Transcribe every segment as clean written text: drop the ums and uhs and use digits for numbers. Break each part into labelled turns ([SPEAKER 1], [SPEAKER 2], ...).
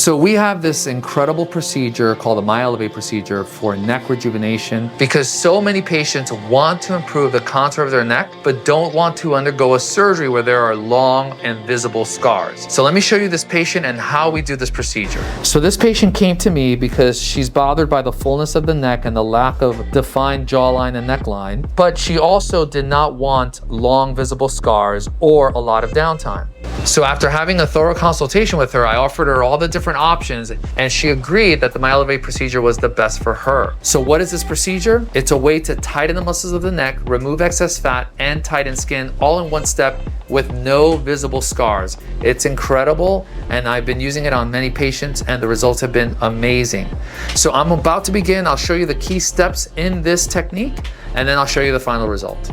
[SPEAKER 1] So we have this incredible procedure called the MyElavate procedure for neck rejuvenation because so many patients want to improve the contour of their neck but don't want to undergo a surgery where there are long and visible scars. So let me show you this patient and how we do this procedure. So this patient came to me because she's bothered by the fullness of the neck and the lack of defined jawline and neckline, but she also did not want long visible scars or a lot of downtime. So after having a thorough consultation with her, I offered her all the different options and she agreed that the MyElavate procedure was the best for her. So what is this procedure? It's a way to tighten the muscles of the neck, remove excess fat, and tighten skin all in one step with no visible scars. It's incredible and I've been using it on many patients and the results have been amazing. So I'm about to begin. I'll show you the key steps in this technique and then I'll show you the final result.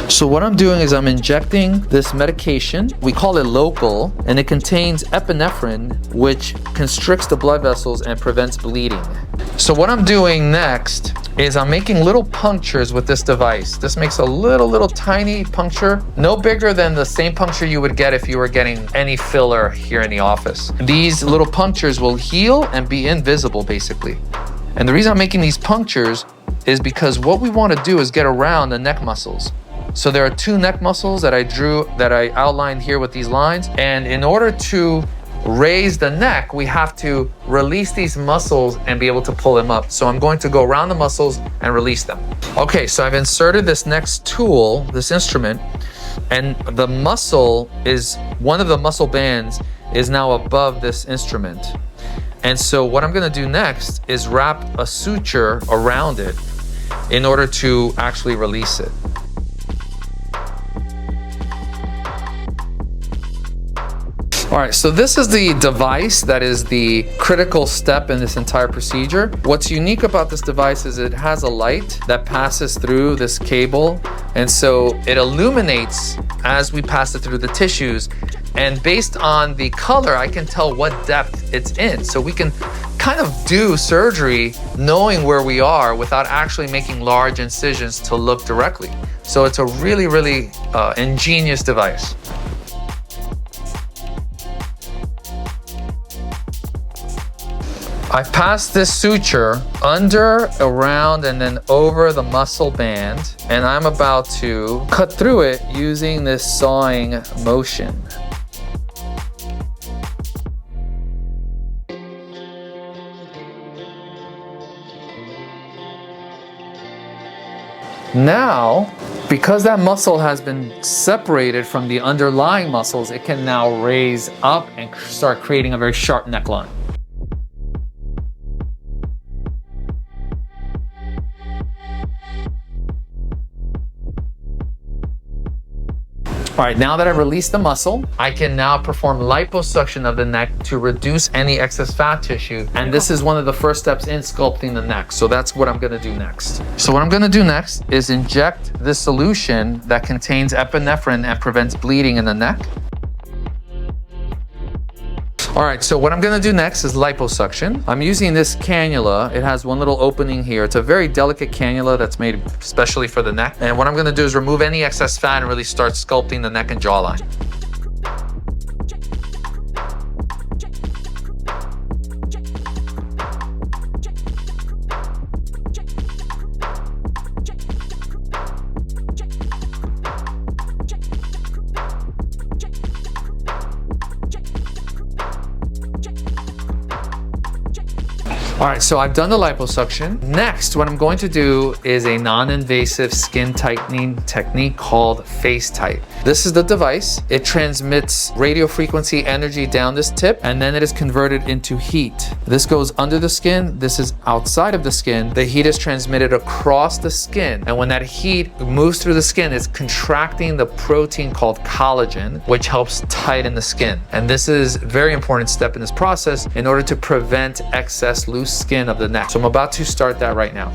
[SPEAKER 1] So what I'm doing is I'm injecting this medication. We call it local, and it contains epinephrine, which constricts the blood vessels and prevents bleeding. So what I'm doing next is I'm making little punctures with this device. This makes a little tiny puncture, no bigger than the same puncture you would get if you were getting any filler here in the office. These little punctures will heal and be invisible basically. And the reason I'm making these punctures is because what we want to do is get around the neck muscles. So there are two neck muscles that I outlined here with these lines. And in order to raise the neck, we have to release these muscles and be able to pull them up. So I'm going to go around the muscles and release them. Okay, so I've inserted this next tool, this instrument, and the muscle is, one of the muscle bands is now above this instrument. And so what I'm gonna do next is wrap a suture around it in order to actually release it. All right, so this is the device that is the critical step in this entire procedure. What's unique about this device is it has a light that passes through this cable, and so it illuminates as we pass it through the tissues. And based on the color, I can tell what depth it's in. So we can kind of do surgery knowing where we are without actually making large incisions to look directly. So it's a really ingenious device. I passed this suture under, around, and then over the muscle band, and I'm about to cut through it using this sawing motion. Now, because that muscle has been separated from the underlying muscles, it can now raise up and start creating a very sharp neckline. All right, now that I've released the muscle, I can now perform liposuction of the neck to reduce any excess fat tissue. And this is one of the first steps in sculpting the neck. So that's what I'm gonna do next. So what I'm gonna do next is inject this solution that contains epinephrine and prevents bleeding in the neck. All right, so what I'm gonna do next is liposuction. I'm using this cannula. It has one little opening here. It's a very delicate cannula that's made especially for the neck. And what I'm gonna do is remove any excess fat and really start sculpting the neck and jawline. All right, so I've done the liposuction. Next, what I'm going to do is a non-invasive skin tightening technique called FaceTite. This is the device. It transmits radio frequency energy down this tip, and then it is converted into heat. This goes under the skin. This is outside of the skin. The heat is transmitted across the skin, and when that heat moves through the skin, it's contracting the protein called collagen, which helps tighten the skin. And this is a very important step in this process in order to prevent excess loose skin of the neck. So I'm about to start that right now.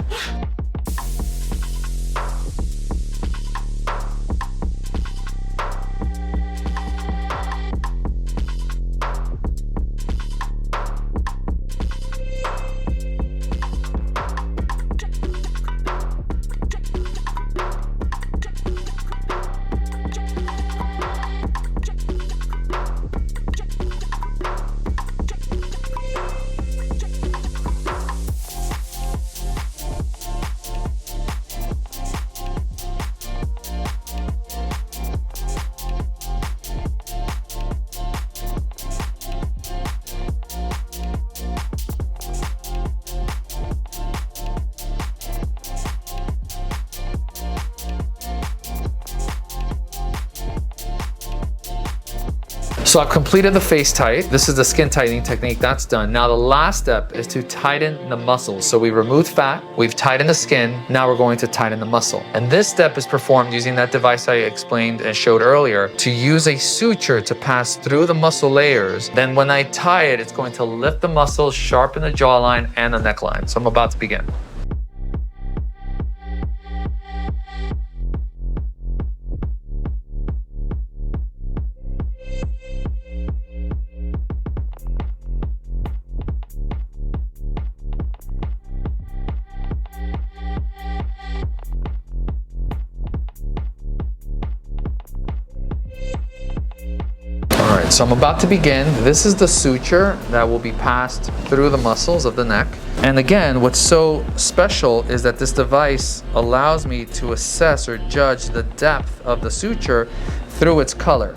[SPEAKER 1] So I've completed the FaceTite. This is the skin tightening technique, that's done. Now the last step is to tighten the muscles. So we removed fat, we've tightened the skin, now we're going to tighten the muscle. And this step is performed using that device I explained and showed earlier to use a suture to pass through the muscle layers. Then when I tie it, it's going to lift the muscles, sharpen the jawline and the neckline. So I'm about to begin. Alright, so I'm about to begin. This is the suture that will be passed through the muscles of the neck. And again, what's so special is that this device allows me to assess or judge the depth of the suture through its color.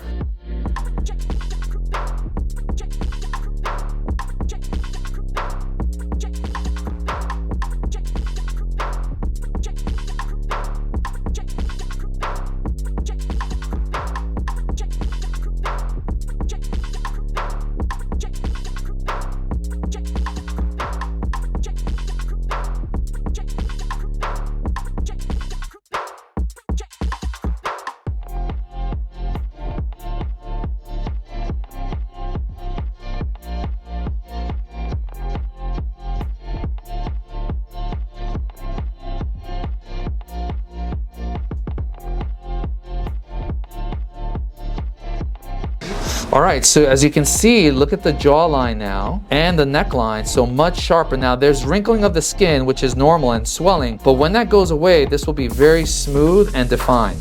[SPEAKER 1] All right, so as you can see, look at the jawline now and the neckline, so much sharper. Now there's wrinkling of the skin, which is normal, and swelling, but when that goes away, this will be very smooth and defined.